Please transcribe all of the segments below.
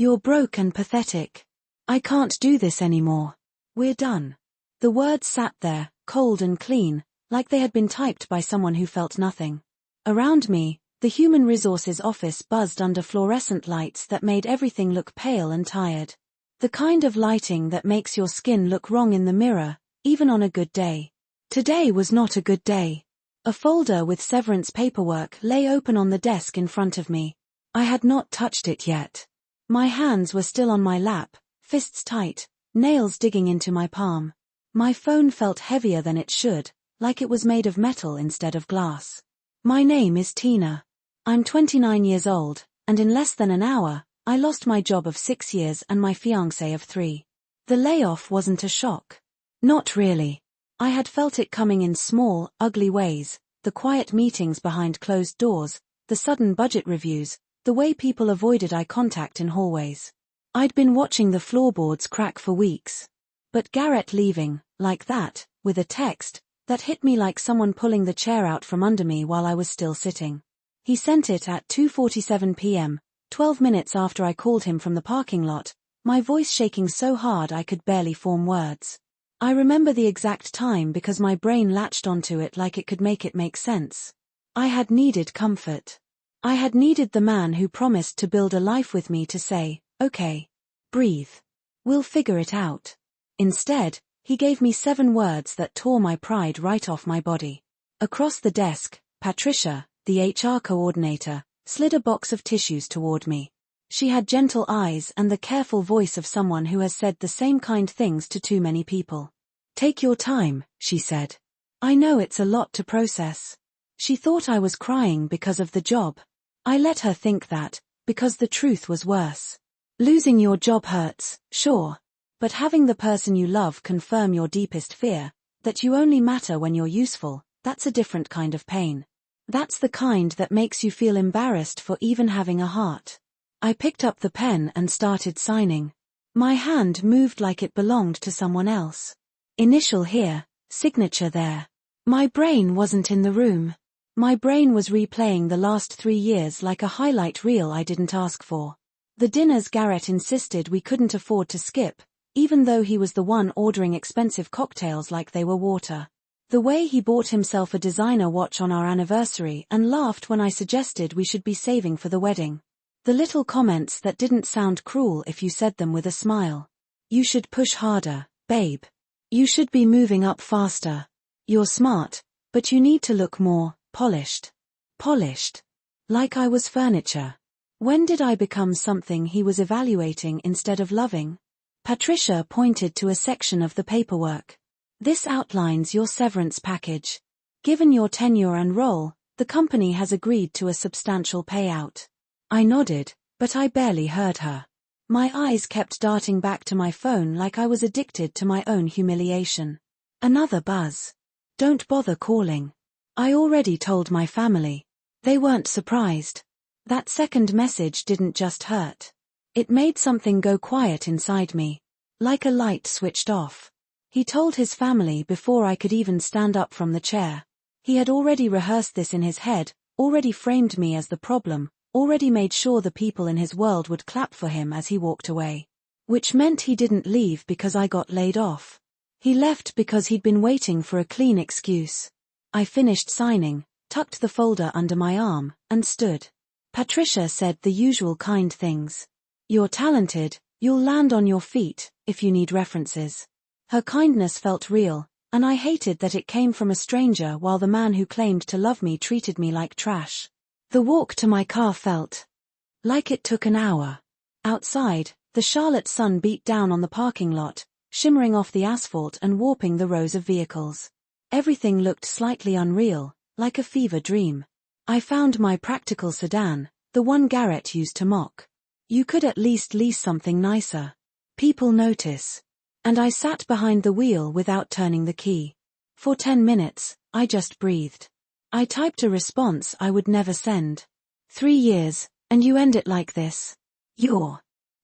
You're broke and pathetic. I can't do this anymore. We're done. The words sat there, cold and clean, like they had been typed by someone who felt nothing. Around me, the human resources office buzzed under fluorescent lights that made everything look pale and tired. The kind of lighting that makes your skin look wrong in the mirror, even on a good day. Today was not a good day. A folder with severance paperwork lay open on the desk in front of me. I had not touched it yet. My hands were still on my lap, fists tight, nails digging into my palm. My phone felt heavier than it should, like it was made of metal instead of glass. My name is Tina. I'm 29 years old, and in less than an hour, I lost my job of 6 years and my fiancé of 3. The layoff wasn't a shock. Not really. I had felt it coming in small, ugly ways, the quiet meetings behind closed doors, the sudden budget reviews, the way people avoided eye contact in hallways. I'd been watching the floorboards crack for weeks. But Garrett leaving, like that, with a text, that hit me like someone pulling the chair out from under me while I was still sitting. He sent it at 2:47 p.m., 12 minutes after I called him from the parking lot, my voice shaking so hard I could barely form words. I remember the exact time because my brain latched onto it like it could make sense. I had needed comfort. I had needed the man who promised to build a life with me to say, okay. Breathe. We'll figure it out. Instead, he gave me 7 words that tore my pride right off my body. Across the desk, Patricia, the HR coordinator, slid a box of tissues toward me. She had gentle eyes and the careful voice of someone who has said the same kind things to too many people. Take your time, she said. I know it's a lot to process. She thought I was crying because of the job. I let her think that, because the truth was worse. Losing your job hurts, sure. But having the person you love confirm your deepest fear, that you only matter when you're useful, that's a different kind of pain. That's the kind that makes you feel embarrassed for even having a heart. I picked up the pen and started signing. My hand moved like it belonged to someone else. Initial here, signature there. My brain wasn't in the room. My brain was replaying the last 3 years like a highlight reel I didn't ask for. The dinners Garrett insisted we couldn't afford to skip, even though he was the one ordering expensive cocktails like they were water. The way he bought himself a designer watch on our anniversary and laughed when I suggested we should be saving for the wedding. The little comments that didn't sound cruel if you said them with a smile. You should push harder, babe. You should be moving up faster. You're smart, but you need to look more polished. Polished. Like I was furniture. When did I become something he was evaluating instead of loving? Patricia pointed to a section of the paperwork. This outlines your severance package. Given your tenure and role, the company has agreed to a substantial payout. I nodded, but I barely heard her. My eyes kept darting back to my phone like I was addicted to my own humiliation. Another buzz. Don't bother calling. I already told my family. They weren't surprised. That second message didn't just hurt. It made something go quiet inside me. Like a light switched off. He told his family before I could even stand up from the chair. He had already rehearsed this in his head, already framed me as the problem, already made sure the people in his world would clap for him as he walked away. Which meant he didn't leave because I got laid off. He left because he'd been waiting for a clean excuse. I finished signing, tucked the folder under my arm, and stood. Patricia said the usual kind things. You're talented, you'll land on your feet, if you need references. Her kindness felt real, and I hated that it came from a stranger while the man who claimed to love me treated me like trash. The walk to my car felt like it took an hour. Outside, the Charlotte sun beat down on the parking lot, shimmering off the asphalt and warping the rows of vehicles. Everything looked slightly unreal, like a fever dream. I found my practical sedan, the one Garrett used to mock. You could at least lease something nicer. People notice. And I sat behind the wheel without turning the key. For 10 minutes, I just breathed. I typed a response I would never send. 3 years, and you end it like this. You're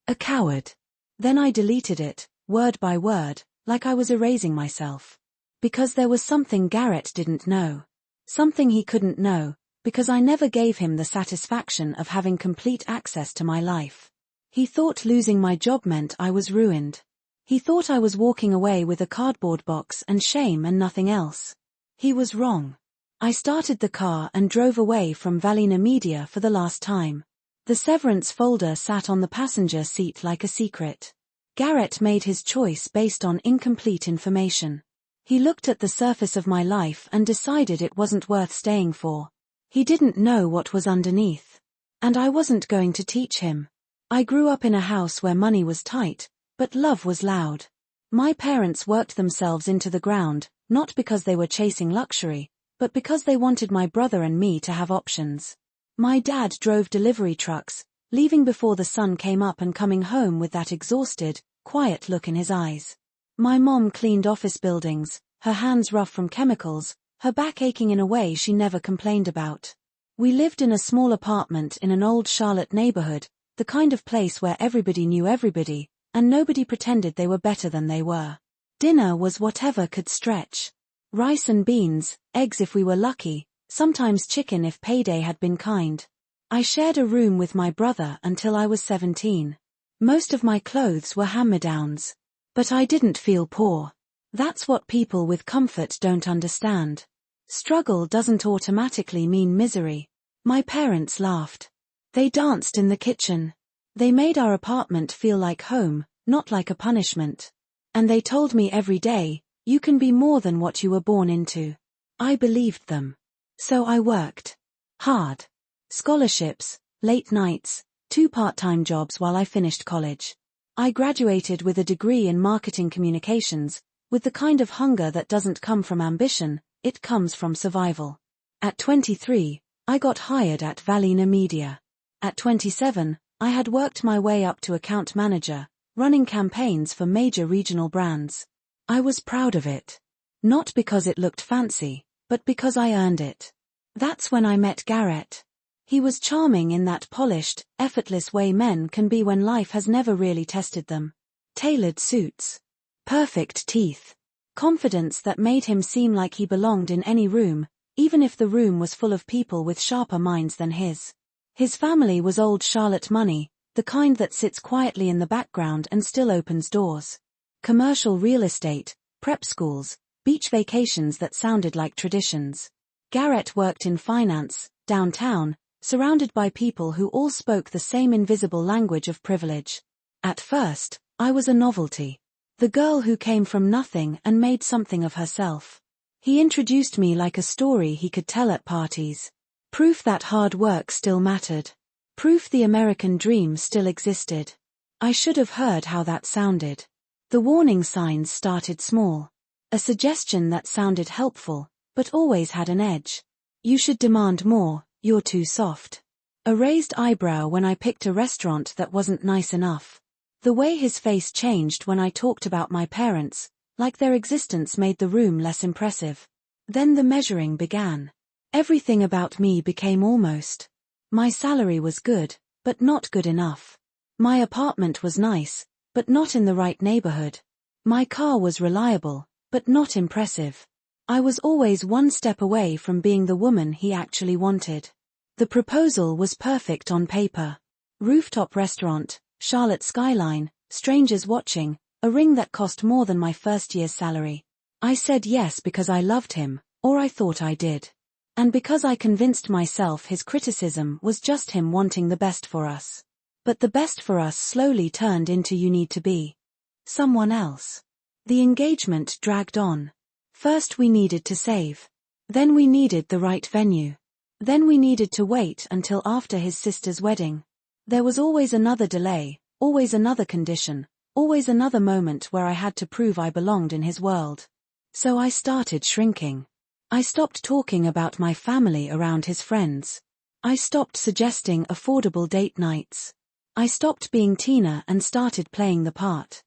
a coward. Then I deleted it, word by word, like I was erasing myself. Because there was something Garrett didn't know. Something he couldn't know, because I never gave him the satisfaction of having complete access to my life. He thought losing my job meant I was ruined. He thought I was walking away with a cardboard box and shame and nothing else. He was wrong. I started the car and drove away from Valina Media for the last time. The severance folder sat on the passenger seat like a secret. Garrett made his choice based on incomplete information. He looked at the surface of my life and decided it wasn't worth staying for. He didn't know what was underneath. And I wasn't going to teach him. I grew up in a house where money was tight, but love was loud. My parents worked themselves into the ground, not because they were chasing luxury, but because they wanted my brother and me to have options. My dad drove delivery trucks, leaving before the sun came up and coming home with that exhausted, quiet look in his eyes. My mom cleaned office buildings, her hands rough from chemicals, her back aching in a way she never complained about. We lived in a small apartment in an old Charlotte neighborhood, the kind of place where everybody knew everybody, and nobody pretended they were better than they were. Dinner was whatever could stretch. Rice and beans, eggs if we were lucky, sometimes chicken if payday had been kind. I shared a room with my brother until I was 17. Most of my clothes were hand-me-downs. But I didn't feel poor. That's what people with comfort don't understand. Struggle doesn't automatically mean misery. My parents laughed. They danced in the kitchen. They made our apartment feel like home, not like a punishment. And they told me every day, you can be more than what you were born into. I believed them. So I worked hard. Scholarships, late nights, 2 part-time jobs while I finished college. I graduated with a degree in marketing communications, with the kind of hunger that doesn't come from ambition, it comes from survival. At 23, I got hired at Valina Media. At 27, I had worked my way up to account manager, running campaigns for major regional brands. I was proud of it. Not because it looked fancy, but because I earned it. That's when I met Garrett. He was charming in that polished, effortless way men can be when life has never really tested them. Tailored suits. Perfect teeth. Confidence that made him seem like he belonged in any room, even if the room was full of people with sharper minds than his. His family was old Charlotte money, the kind that sits quietly in the background and still opens doors. Commercial real estate, prep schools, beach vacations that sounded like traditions. Garrett worked in finance, downtown, surrounded by people who all spoke the same invisible language of privilege. At first, I was a novelty. The girl who came from nothing and made something of herself. He introduced me like a story he could tell at parties. Proof that hard work still mattered. Proof the American dream still existed. I should have heard how that sounded. The warning signs started small. A suggestion that sounded helpful, but always had an edge. You should demand more, you're too soft. A raised eyebrow when I picked a restaurant that wasn't nice enough. The way his face changed when I talked about my parents, like their existence made the room less impressive. Then the measuring began. Everything about me became almost. My salary was good, but not good enough. My apartment was nice, but not in the right neighborhood. My car was reliable, but not impressive. I was always one step away from being the woman he actually wanted. The proposal was perfect on paper. Rooftop restaurant, Charlotte skyline, strangers watching, a ring that cost more than my first year's salary. I said yes because I loved him, or I thought I did. And because I convinced myself his criticism was just him wanting the best for us. But the best for us slowly turned into you need to be someone else. The engagement dragged on. First we needed to save. Then we needed the right venue. Then we needed to wait until after his sister's wedding. There was always another delay, always another condition, always another moment where I had to prove I belonged in his world. So I started shrinking. I stopped talking about my family around his friends. I stopped suggesting affordable date nights. I stopped being Tina and started playing the part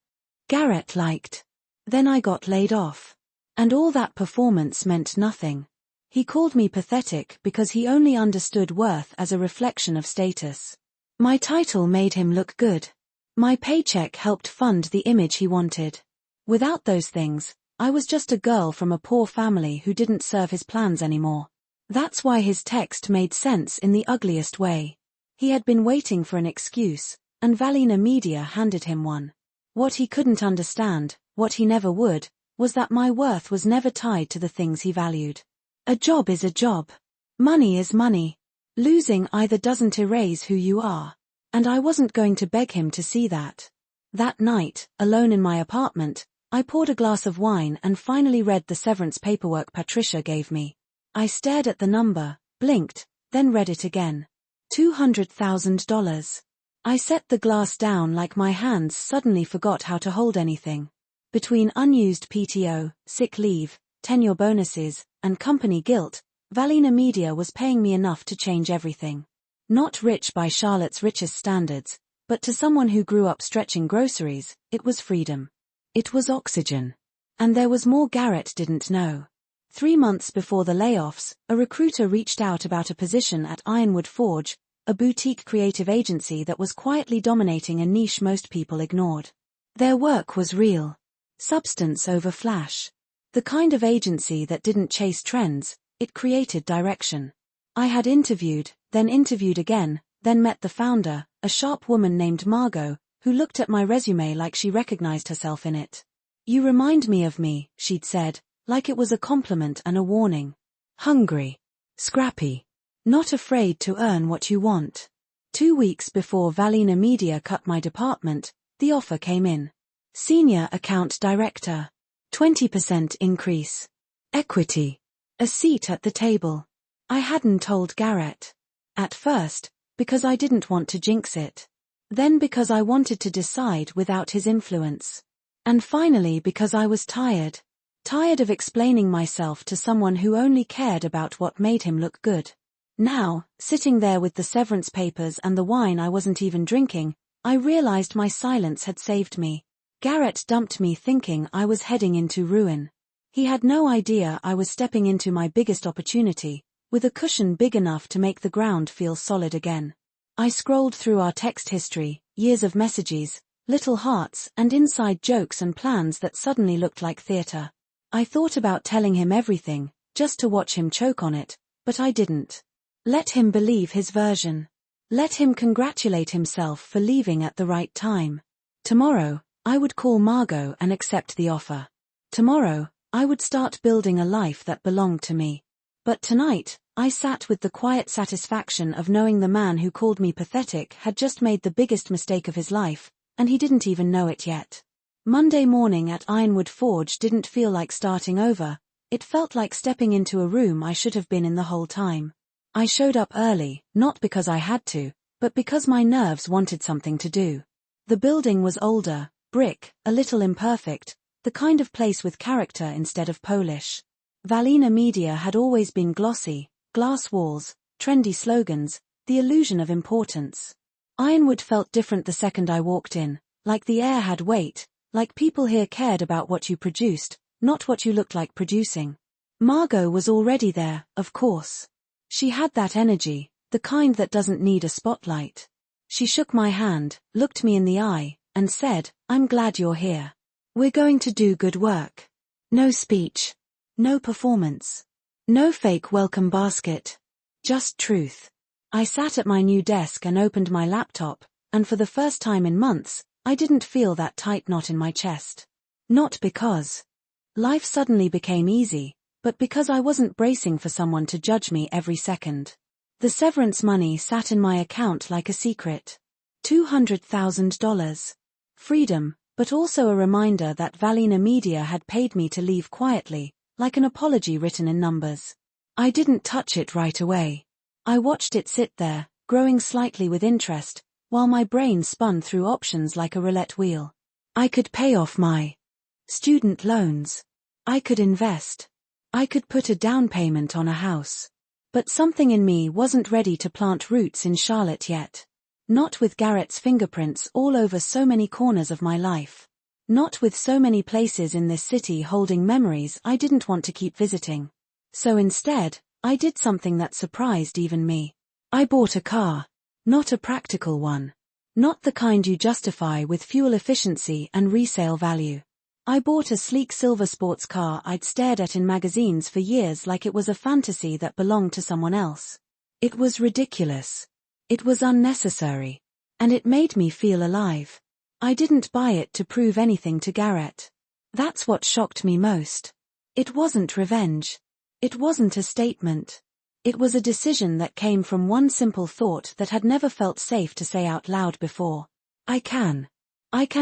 Garrett liked. Then I got laid off. And all that performance meant nothing. He called me pathetic because he only understood worth as a reflection of status. My title made him look good. My paycheck helped fund the image he wanted. Without those things, I was just a girl from a poor family who didn't serve his plans anymore. That's why his text made sense in the ugliest way. He had been waiting for an excuse, and Valina Media handed him one. What he couldn't understand, what he never would, was that my worth was never tied to the things he valued. A job is a job. Money is money. Losing either doesn't erase who you are. And I wasn't going to beg him to see that. That night, alone in my apartment, I poured a glass of wine and finally read the severance paperwork Patricia gave me. I stared at the number, blinked, then read it again. $200,000. I set the glass down like my hands suddenly forgot how to hold anything. Between unused PTO, sick leave, tenure bonuses, and company guilt, Valina Media was paying me enough to change everything. Not rich by Charlotte's richest standards, but to someone who grew up stretching groceries, it was freedom. It was oxygen. And there was more Garrett didn't know. 3 months before the layoffs, a recruiter reached out about a position at Ironwood Forge, a boutique creative agency that was quietly dominating a niche most people ignored. Their work was real. Substance over flash. The kind of agency that didn't chase trends, it created direction. I had interviewed, then interviewed again, then met the founder, a sharp woman named Margot, who looked at my resume like she recognized herself in it. "You remind me of me," she'd said, like it was a compliment and a warning. "Hungry. Scrappy. Not afraid to earn what you want." 2 weeks before Valina Media cut my department, the offer came in. Senior Account Director. 20% increase. Equity. A seat at the table. I hadn't told Garrett. At first, because I didn't want to jinx it. Then because I wanted to decide without his influence. And finally because I was tired. Tired of explaining myself to someone who only cared about what made him look good. Now, sitting there with the severance papers and the wine I wasn't even drinking, I realized my silence had saved me. Garrett dumped me thinking I was heading into ruin. He had no idea I was stepping into my biggest opportunity, with a cushion big enough to make the ground feel solid again. I scrolled through our text history, years of messages, little hearts and inside jokes and plans that suddenly looked like theater. I thought about telling him everything, just to watch him choke on it, but I didn't. Let him believe his version. Let him congratulate himself for leaving at the right time. Tomorrow, I would call Margot and accept the offer. Tomorrow, I would start building a life that belonged to me. But tonight, I sat with the quiet satisfaction of knowing the man who called me pathetic had just made the biggest mistake of his life, and he didn't even know it yet. Monday morning at Ironwood Forge didn't feel like starting over, it felt like stepping into a room I should have been in the whole time. I showed up early, not because I had to, but because my nerves wanted something to do. The building was older, brick, a little imperfect, the kind of place with character instead of polish. Valina Media had always been glossy, glass walls, trendy slogans, the illusion of importance. Ironwood felt different the second I walked in, like the air had weight, like people here cared about what you produced, not what you looked like producing. Margot was already there, of course. She had that energy, the kind that doesn't need a spotlight. She shook my hand, looked me in the eye, and said, "I'm glad you're here. We're going to do good work. No speech. No performance. No fake welcome basket. Just truth." I sat at my new desk and opened my laptop, and for the first time in months, I didn't feel that tight knot in my chest. Not because life suddenly became easy, but because I wasn't bracing for someone to judge me every second. The severance money sat in my account like a secret. $200,000. Freedom, but also a reminder that Valina Media had paid me to leave quietly, like an apology written in numbers. I didn't touch it right away. I watched it sit there, growing slightly with interest, while my brain spun through options like a roulette wheel. I could pay off my student loans. I could invest. I could put a down payment on a house. But something in me wasn't ready to plant roots in Charlotte yet. Not with Garrett's fingerprints all over so many corners of my life. Not with so many places in this city holding memories I didn't want to keep visiting. So instead, I did something that surprised even me. I bought a car. Not a practical one. Not the kind you justify with fuel efficiency and resale value. I bought a sleek silver sports car I'd stared at in magazines for years like it was a fantasy that belonged to someone else. It was ridiculous. It was unnecessary. And it made me feel alive. I didn't buy it to prove anything to Garrett. That's what shocked me most. It wasn't revenge. It wasn't a statement. It was a decision that came from one simple thought that had never felt safe to say out loud before. I can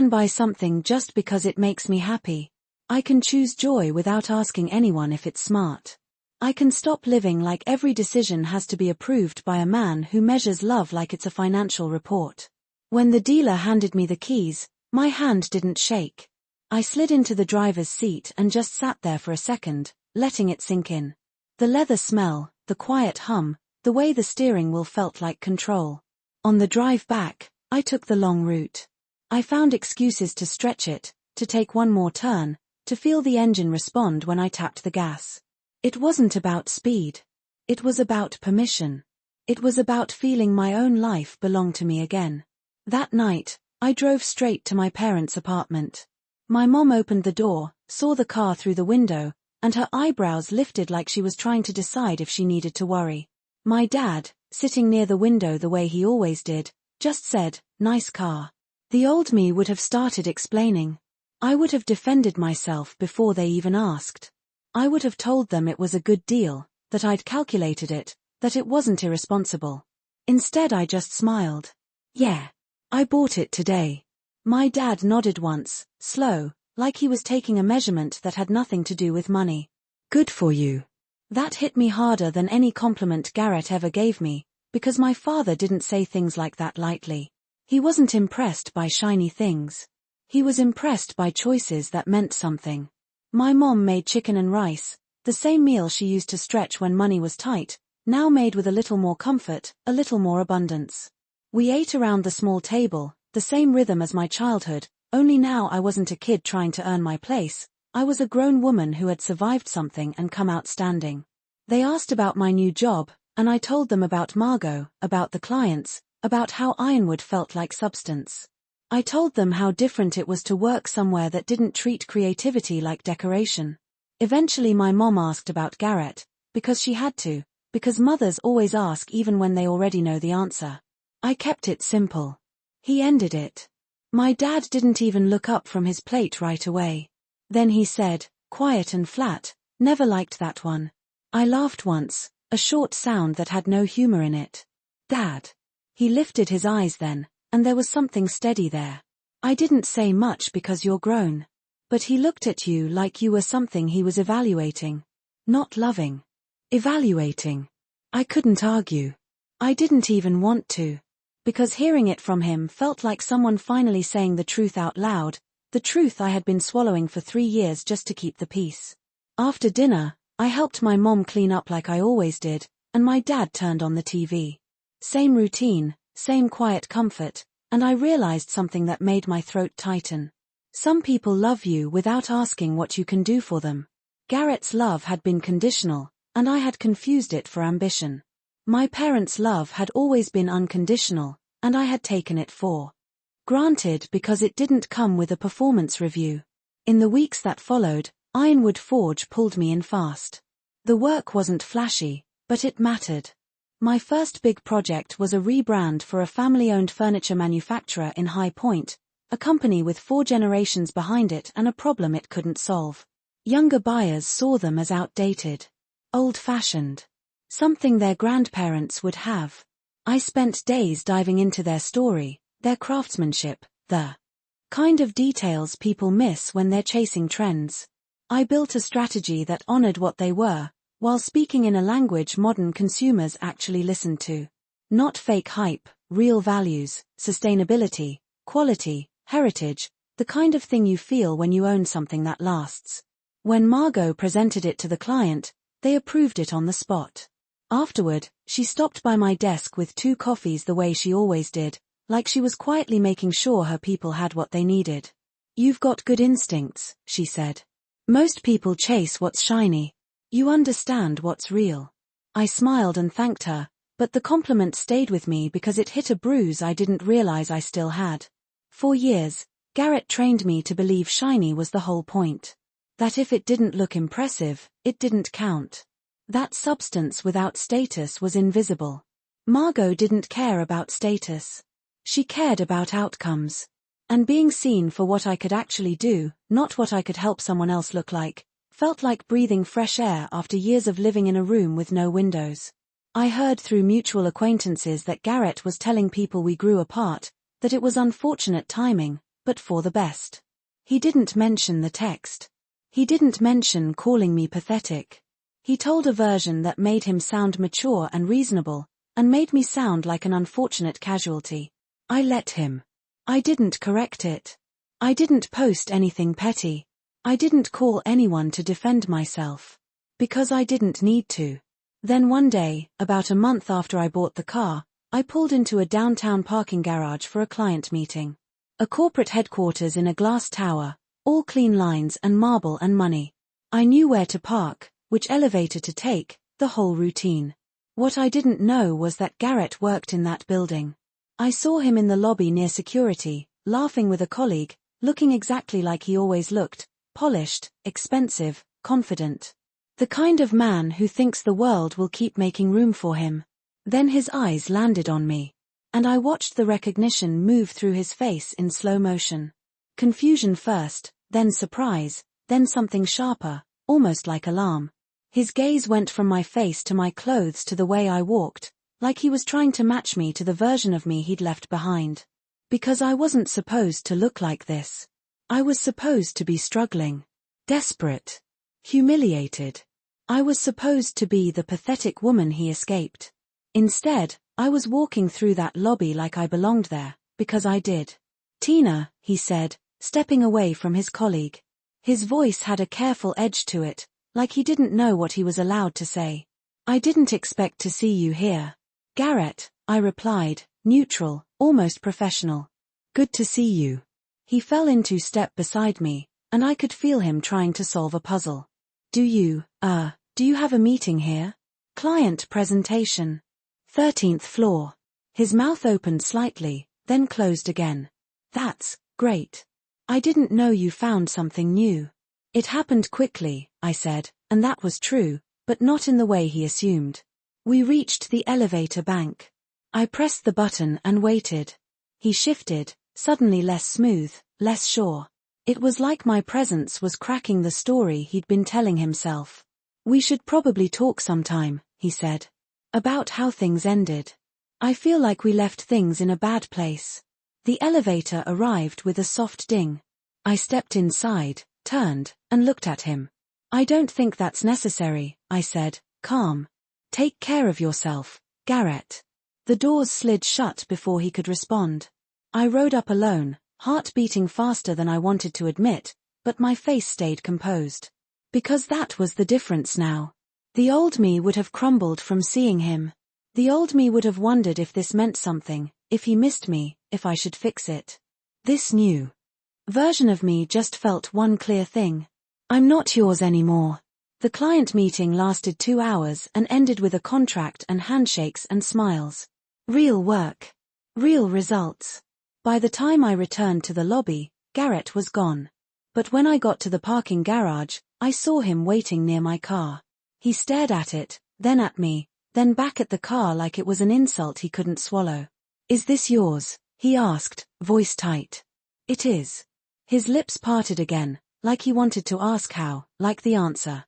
buy something just because it makes me happy. I can choose joy without asking anyone if it's smart. I can stop living like every decision has to be approved by a man who measures love like it's a financial report. When the dealer handed me the keys, my hand didn't shake. I slid into the driver's seat and just sat there for a second, letting it sink in. The leather smell, the quiet hum, the way the steering wheel felt like control. On the drive back, I took the long route. I found excuses to stretch it, to take one more turn, to feel the engine respond when I tapped the gas. It wasn't about speed. It was about permission. It was about feeling my own life belonged to me again. That night, I drove straight to my parents' apartment. My mom opened the door, saw the car through the window, and her eyebrows lifted like she was trying to decide if she needed to worry. My dad, sitting near the window the way he always did, just said, "Nice car." The old me would have started explaining. I would have defended myself before they even asked. I would have told them it was a good deal, that I'd calculated it, that it wasn't irresponsible. Instead I just smiled. "Yeah. I bought it today." My dad nodded once, slow, like he was taking a measurement that had nothing to do with money. "Good for you." That hit me harder than any compliment Garrett ever gave me, because my father didn't say things like that lightly. He wasn't impressed by shiny things. He was impressed by choices that meant something. My mom made chicken and rice, the same meal she used to stretch when money was tight, now made with a little more comfort, a little more abundance. We ate around the small table, the same rhythm as my childhood, only now I wasn't a kid trying to earn my place, I was a grown woman who had survived something and come out standing. They asked about my new job, and I told them about Margot, about the clients, about how Ironwood felt like substance. I told them how different it was to work somewhere that didn't treat creativity like decoration. Eventually my mom asked about Garrett, because she had to, because mothers always ask even when they already know the answer. I kept it simple. He ended it. My dad didn't even look up from his plate right away. Then he said, quiet and flat, "Never liked that one." I laughed once, a short sound that had no humor in it. "Dad." He lifted his eyes then, and there was something steady there. "I didn't say much because you're grown." But he looked at you like you were something he was evaluating. Not loving. Evaluating. I couldn't argue. I didn't even want to. Because hearing it from him felt like someone finally saying the truth out loud, the truth I had been swallowing for 3 years just to keep the peace. After dinner, I helped my mom clean up like I always did, and my dad turned on the TV. Same routine, same quiet comfort, and I realized something that made my throat tighten. Some people love you without asking what you can do for them. Garrett's love had been conditional, and I had confused it for ambition. My parents' love had always been unconditional, and I had taken it for granted because it didn't come with a performance review. In the weeks that followed, Ironwood Forge pulled me in fast. The work wasn't flashy, but it mattered. My first big project was a rebrand for a family-owned furniture manufacturer in High Point, a company with 4 generations behind it and a problem it couldn't solve. Younger buyers saw them as outdated, old-fashioned, something their grandparents would have. I spent days diving into their story, their craftsmanship, the kind of details people miss when they're chasing trends. I built a strategy that honored what they were, while speaking in a language modern consumers actually listened to. Not fake hype, real values, sustainability, quality, heritage, the kind of thing you feel when you own something that lasts. When Margot presented it to the client, they approved it on the spot. Afterward, she stopped by my desk with 2 coffees the way she always did, like she was quietly making sure her people had what they needed. "You've got good instincts," she said. "Most people chase what's shiny. You understand what's real." I smiled and thanked her, but the compliment stayed with me because it hit a bruise I didn't realize I still had. For years, Garrett trained me to believe shiny was the whole point. That if it didn't look impressive, it didn't count. That substance without status was invisible. Margot didn't care about status. She cared about outcomes. And being seen for what I could actually do, not what I could help someone else look like, felt like breathing fresh air after years of living in a room with no windows. I heard through mutual acquaintances that Garrett was telling people we grew apart, that it was unfortunate timing, but for the best. He didn't mention the text. He didn't mention calling me pathetic. He told a version that made him sound mature and reasonable, and made me sound like an unfortunate casualty. I let him. I didn't correct it. I didn't post anything petty. I didn't call anyone to defend myself. Because I didn't need to. Then one day, about a month after I bought the car, I pulled into a downtown parking garage for a client meeting. A corporate headquarters in a glass tower, all clean lines and marble and money. I knew where to park, which elevator to take, the whole routine. What I didn't know was that Garrett worked in that building. I saw him in the lobby near security, laughing with a colleague, looking exactly like he always looked, polished, expensive, confident. The kind of man who thinks the world will keep making room for him. Then his eyes landed on me. And I watched the recognition move through his face in slow motion. Confusion first, then surprise, then something sharper, almost like alarm. His gaze went from my face to my clothes to the way I walked, like he was trying to match me to the version of me he'd left behind. Because I wasn't supposed to look like this. I was supposed to be struggling. Desperate. Humiliated. I was supposed to be the pathetic woman he escaped. Instead, I was walking through that lobby like I belonged there, because I did. Tina, he said, stepping away from his colleague. His voice had a careful edge to it, like he didn't know what he was allowed to say. I didn't expect to see you here. Garrett, I replied, neutral, almost professional. Good to see you. He fell into step beside me, and I could feel him trying to solve a puzzle. Do you have a meeting here? Client presentation. 13th floor. His mouth opened slightly, then closed again. That's great. I didn't know you found something new. It happened quickly, I said, and that was true, but not in the way he assumed. We reached the elevator bank. I pressed the button and waited. He shifted, suddenly less smooth, less sure. It was like my presence was cracking the story he'd been telling himself. We should probably talk sometime, he said. About how things ended. I feel like we left things in a bad place. The elevator arrived with a soft ding. I stepped inside, turned, and looked at him. I don't think that's necessary, I said, calm. Take care of yourself, Garrett. The doors slid shut before he could respond. I rode up alone, heart beating faster than I wanted to admit, but my face stayed composed. Because that was the difference now. The old me would have crumbled from seeing him. The old me would have wondered if this meant something, if he missed me, if I should fix it. This new version of me just felt one clear thing. I'm not yours anymore. The client meeting lasted 2 hours and ended with a contract and handshakes and smiles. Real work. Real results. By the time I returned to the lobby, Garrett was gone. But when I got to the parking garage, I saw him waiting near my car. He stared at it, then at me, then back at the car like it was an insult he couldn't swallow. Is this yours? He asked, voice tight. It is. His lips parted again, like he wanted to ask how, like the answer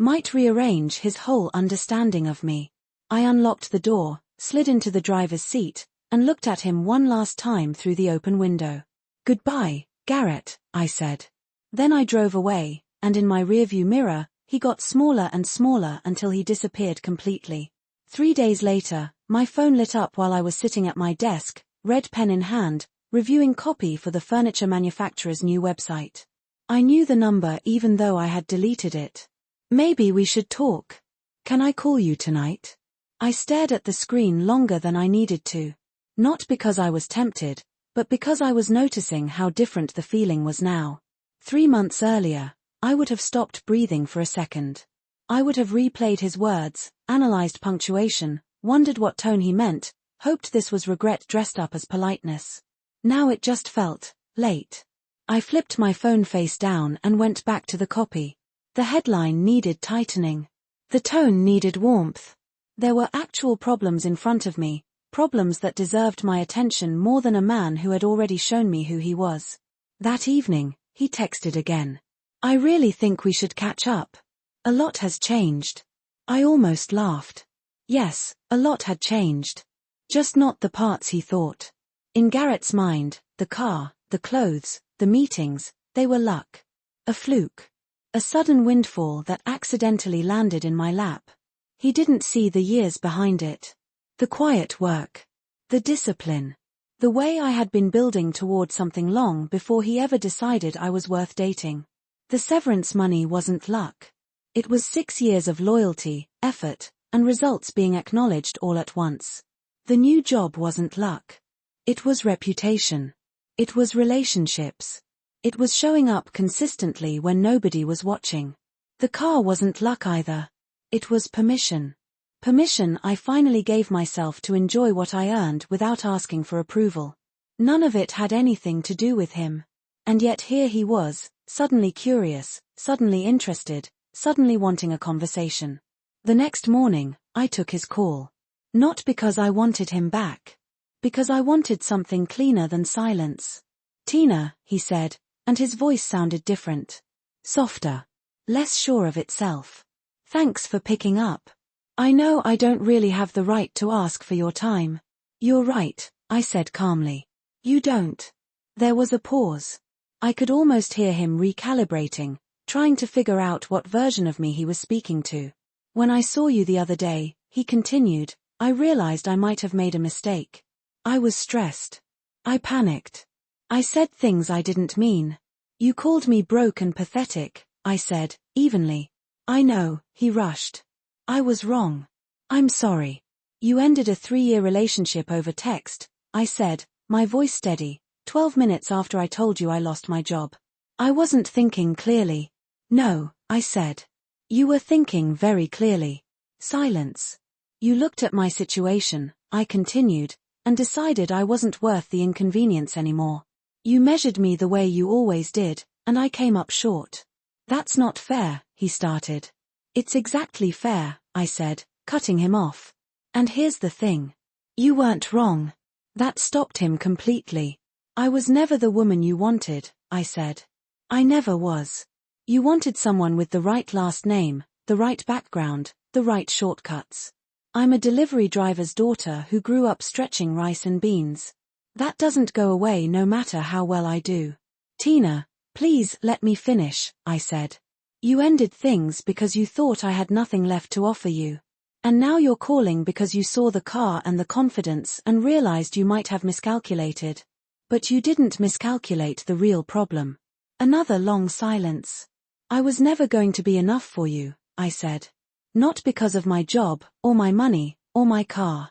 might rearrange his whole understanding of me. I unlocked the door, slid into the driver's seat, and looked at him one last time through the open window. Goodbye, Garrett, I said. Then I drove away, and in my rearview mirror, he got smaller and smaller until he disappeared completely. 3 days later, my phone lit up while I was sitting at my desk, red pen in hand, reviewing copy for the furniture manufacturer's new website. I knew the number even though I had deleted it. Maybe we should talk. Can I call you tonight? I stared at the screen longer than I needed to. Not because I was tempted, but because I was noticing how different the feeling was now. 3 months earlier, I would have stopped breathing for a second. I would have replayed his words, analyzed punctuation, wondered what tone he meant, hoped this was regret dressed up as politeness. Now it just felt late. I flipped my phone face down and went back to the copy. The headline needed tightening. The tone needed warmth. There were actual problems in front of me, Problems that deserved my attention more than a man who had already shown me who he was. That evening, he texted again. I really think we should catch up. A lot has changed. I almost laughed. Yes, a lot had changed. Just not the parts he thought. In Garrett's mind, the car, the clothes, the meetings, they were luck. A fluke. A sudden windfall that accidentally landed in my lap. He didn't see the years behind it. The quiet work. The discipline. The way I had been building toward something long before he ever decided I was worth dating. The severance money wasn't luck. It was 6 years of loyalty, effort, and results being acknowledged all at once. The new job wasn't luck. It was reputation. It was relationships. It was showing up consistently when nobody was watching. The car wasn't luck either. It was permission. Permission I finally gave myself to enjoy what I earned without asking for approval. None of it had anything to do with him. And yet here he was, suddenly curious, suddenly interested, suddenly wanting a conversation. The next morning, I took his call. Not because I wanted him back. Because I wanted something cleaner than silence. Tina, he said, and his voice sounded different. Softer. Less sure of itself. Thanks for picking up. I know I don't really have the right to ask for your time. You're right, I said calmly. You don't. There was a pause. I could almost hear him recalibrating, trying to figure out what version of me he was speaking to. When I saw you the other day, he continued, I realized I might have made a mistake. I was stressed. I panicked. I said things I didn't mean. You called me broke and pathetic, I said, evenly. I know, he rushed. I was wrong. I'm sorry. You ended a 3-year relationship over text, I said, my voice steady, 12 minutes after I told you I lost my job. I wasn't thinking clearly. No, I said. You were thinking very clearly. Silence. You looked at my situation, I continued, and decided I wasn't worth the inconvenience anymore. You measured me the way you always did, and I came up short. That's not fair, he started. It's exactly fair, I said, cutting him off. And here's the thing. You weren't wrong. That stopped him completely. I was never the woman you wanted, I said. I never was. You wanted someone with the right last name, the right background, the right shortcuts. I'm a delivery driver's daughter who grew up stretching rice and beans. That doesn't go away no matter how well I do. Tina, please let me finish, I said. You ended things because you thought I had nothing left to offer you. And now you're calling because you saw the car and the confidence and realized you might have miscalculated. But you didn't miscalculate the real problem. Another long silence. I was never going to be enough for you, I said. Not because of my job, or my money, or my car.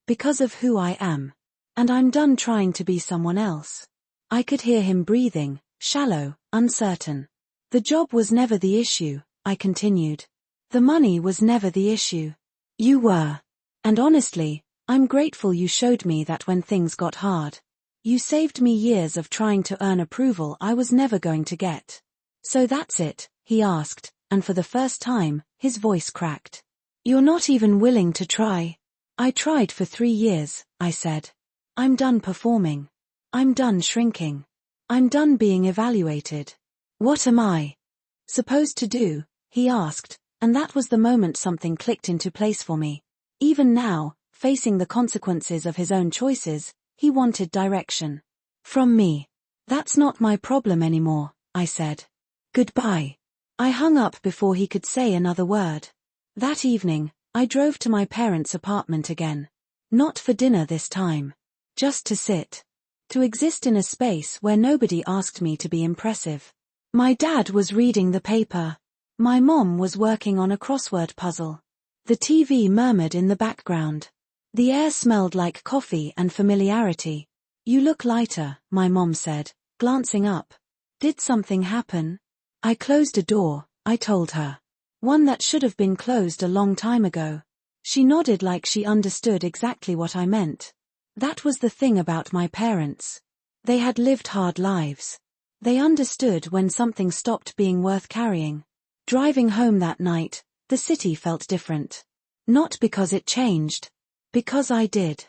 Because of who I am. And I'm done trying to be someone else. I could hear him breathing, shallow, uncertain. The job was never the issue, I continued. The money was never the issue. You were. And honestly, I'm grateful you showed me that when things got hard. You saved me years of trying to earn approval I was never going to get. So that's it, he asked, and for the first time, his voice cracked. You're not even willing to try. I tried for 3 years, I said. I'm done performing. I'm done shrinking. I'm done being evaluated. What am I supposed to do? He asked, and that was the moment something clicked into place for me. Even now, facing the consequences of his own choices, he wanted direction. From me. That's not my problem anymore, I said. Goodbye. I hung up before he could say another word. That evening, I drove to my parents' apartment again. Not for dinner this time. Just to sit. To exist in a space where nobody asked me to be impressive. My dad was reading the paper. My mom was working on a crossword puzzle. The TV murmured in the background. The air smelled like coffee and familiarity. You look lighter, my mom said, glancing up. Did something happen? I closed a door, I told her. One that should have been closed a long time ago. She nodded like she understood exactly what I meant. That was the thing about my parents. They had lived hard lives. They understood when something stopped being worth carrying. Driving home that night, the city felt different. Not because it changed. Because I did.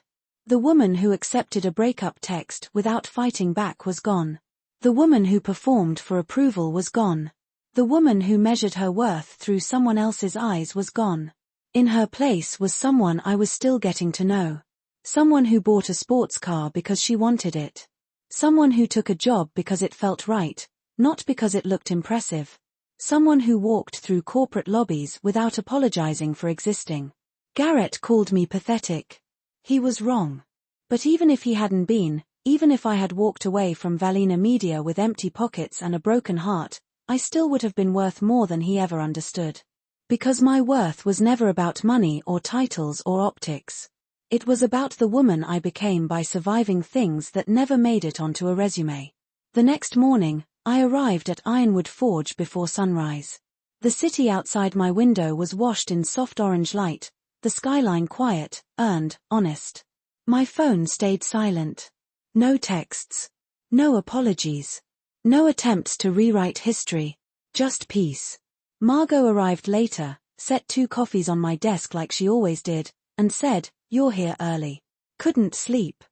The woman who accepted a breakup text without fighting back was gone. The woman who performed for approval was gone. The woman who measured her worth through someone else's eyes was gone. In her place was someone I was still getting to know. Someone who bought a sports car because she wanted it. Someone who took a job because it felt right, not because it looked impressive. Someone who walked through corporate lobbies without apologizing for existing. Garrett called me pathetic. He was wrong. But even if he hadn't been, even if I had walked away from Valina Media with empty pockets and a broken heart, I still would have been worth more than he ever understood. Because my worth was never about money or titles or optics. It was about the woman I became by surviving things that never made it onto a resume. The next morning, I arrived at Ironwood Forge before sunrise. The city outside my window was washed in soft orange light, the skyline quiet, earned, honest. My phone stayed silent. No texts. No apologies. No attempts to rewrite history. Just peace. Margot arrived later, set 2 coffees on my desk like she always did, and said, "You're here early." Couldn't sleep.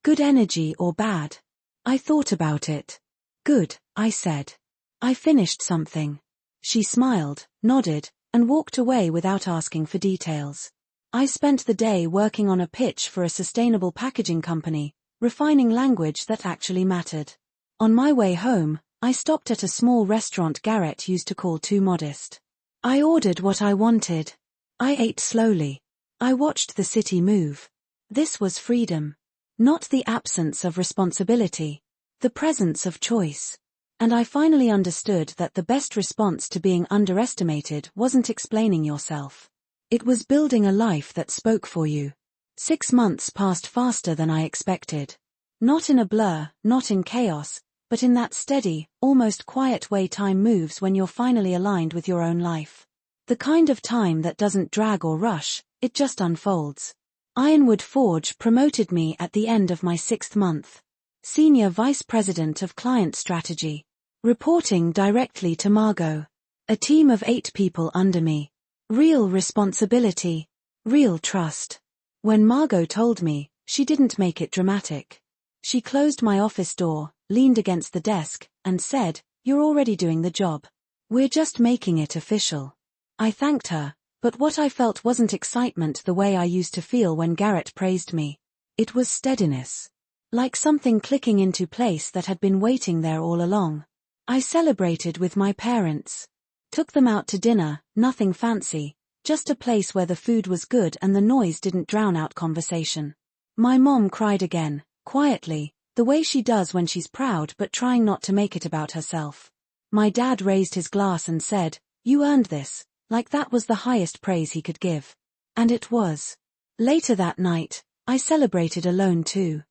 Good energy or bad? I thought about it. Good, I said. I finished something. She smiled, nodded, and walked away without asking for details. I spent the day working on a pitch for a sustainable packaging company, refining language that actually mattered. On my way home, I stopped at a small restaurant Garrett used to call too modest. I ordered what I wanted. I ate slowly. I watched the city move. This was freedom. Not the absence of responsibility. The presence of choice. And I finally understood that the best response to being underestimated wasn't explaining yourself. It was building a life that spoke for you. 6 months passed faster than I expected. Not in a blur, not in chaos, but in that steady, almost quiet way time moves when you're finally aligned with your own life. The kind of time that doesn't drag or rush, it just unfolds. Ironwood Forge promoted me at the end of my 6th month. Senior Vice President of Client Strategy. Reporting directly to Margot. A team of 8 people under me. Real responsibility. Real trust. When Margot told me, she didn't make it dramatic. She closed my office door, leaned against the desk, and said, "You're already doing the job. We're just making it official." I thanked her, but what I felt wasn't excitement the way I used to feel when Garrett praised me. It was steadiness. Like something clicking into place that had been waiting there all along. I celebrated with my parents. Took them out to dinner, nothing fancy, just a place where the food was good and the noise didn't drown out conversation. My mom cried again, quietly, the way she does when she's proud but trying not to make it about herself. My dad raised his glass and said, "You earned this," like that was the highest praise he could give. And it was. Later that night, I celebrated alone too.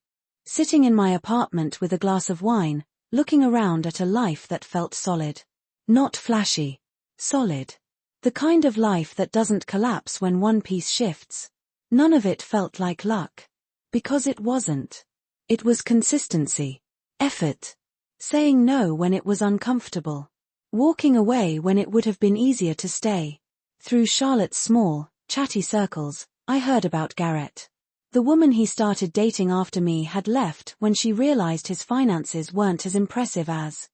Sitting in my apartment with a glass of wine, looking around at a life that felt solid. Not flashy. Solid. The kind of life that doesn't collapse when one piece shifts. None of it felt like luck. Because it wasn't. It was consistency. Effort. Saying no when it was uncomfortable. Walking away when it would have been easier to stay. Through Charlotte's small, chatty circles, I heard about Garrett. The woman he started dating after me had left when she realized his finances weren't as impressive as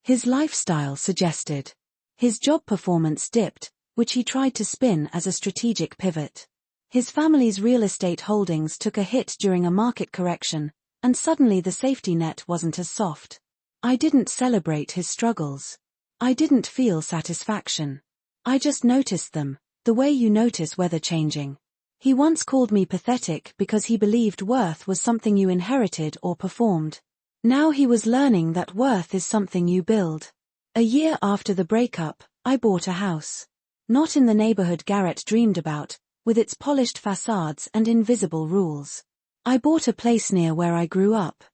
his lifestyle suggested. His job performance dipped, which he tried to spin as a strategic pivot. His family's real estate holdings took a hit during a market correction, and suddenly the safety net wasn't as soft. I didn't celebrate his struggles. I didn't feel satisfaction. I just noticed them, the way you notice weather changing. He once called me pathetic because he believed worth was something you inherited or performed. Now he was learning that worth is something you build. A year after the breakup, I bought a house. Not in the neighborhood Garrett dreamed about, with its polished facades and invisible rules. I bought a place near where I grew up.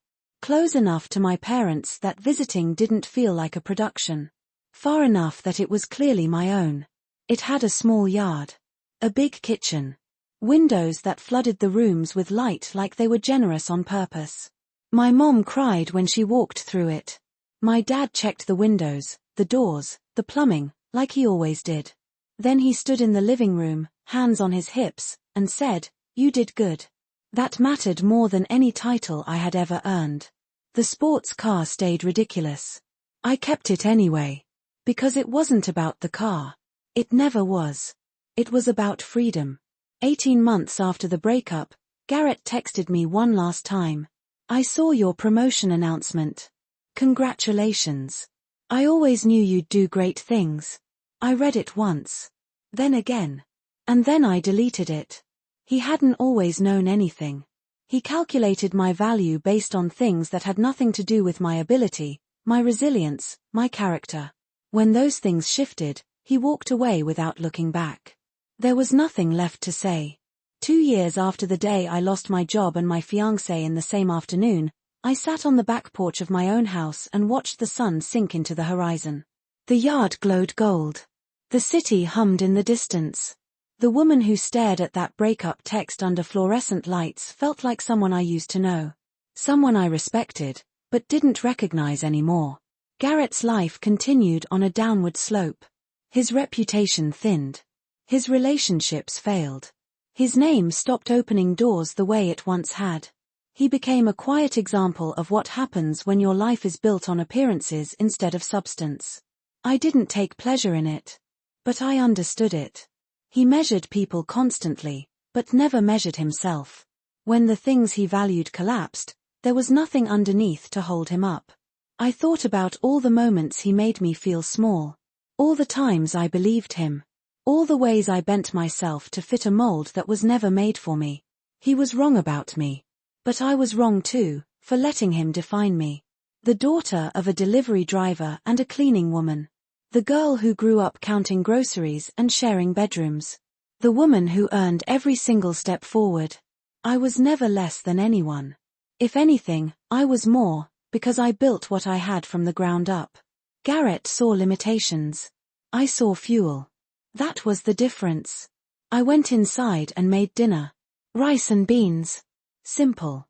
Close enough to my parents that visiting didn't feel like a production. Far enough that it was clearly my own. It had a small yard. A big kitchen. Windows that flooded the rooms with light like they were generous on purpose. My mom cried when she walked through it. My dad checked the windows, the doors, the plumbing, like he always did. Then he stood in the living room, hands on his hips, and said, "You did good." That mattered more than any title I had ever earned. The sports car stayed ridiculous. I kept it anyway. Because it wasn't about the car. It never was. It was about freedom. 18 months after the breakup, Garrett texted me one last time. I saw your promotion announcement. Congratulations. I always knew you'd do great things. I read it once. Then again. And then I deleted it. He hadn't always known anything. He calculated my value based on things that had nothing to do with my ability, my resilience, my character. When those things shifted, he walked away without looking back. There was nothing left to say. 2 years after the day I lost my job and my fiancé in the same afternoon, I sat on the back porch of my own house and watched the sun sink into the horizon. The yard glowed gold. The city hummed in the distance. The woman who stared at that breakup text under fluorescent lights felt like someone I used to know. Someone I respected, but didn't recognize anymore. Garrett's life continued on a downward slope. His reputation thinned. His relationships failed. His name stopped opening doors the way it once had. He became a quiet example of what happens when your life is built on appearances instead of substance. I didn't take pleasure in it. But I understood it. He measured people constantly, but never measured himself. When the things he valued collapsed, there was nothing underneath to hold him up. I thought about all the moments he made me feel small. All the times I believed him. All the ways I bent myself to fit a mold that was never made for me. He was wrong about me. But I was wrong too, for letting him define me. The daughter of a delivery driver and a cleaning woman. The girl who grew up counting groceries and sharing bedrooms. The woman who earned every single step forward. I was never less than anyone. If anything, I was more, because I built what I had from the ground up. Garrett saw limitations. I saw fuel. That was the difference. I went inside and made dinner. Rice and beans. Simple.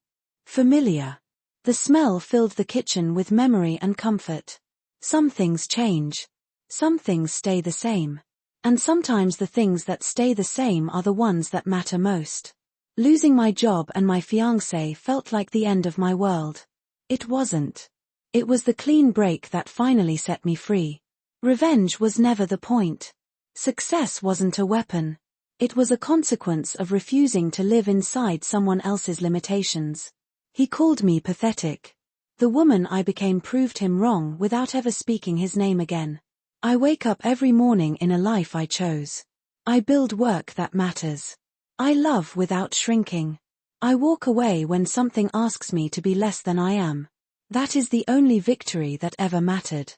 Familiar. The smell filled the kitchen with memory and comfort. Some things change. Some things stay the same. And sometimes the things that stay the same are the ones that matter most. Losing my job and my fiancé felt like the end of my world. It wasn't. It was the clean break that finally set me free. Revenge was never the point. Success wasn't a weapon. It was a consequence of refusing to live inside someone else's limitations. He called me pathetic. The woman I became proved him wrong without ever speaking his name again. I wake up every morning in a life I chose. I build work that matters. I love without shrinking. I walk away when something asks me to be less than I am. That is the only victory that ever mattered.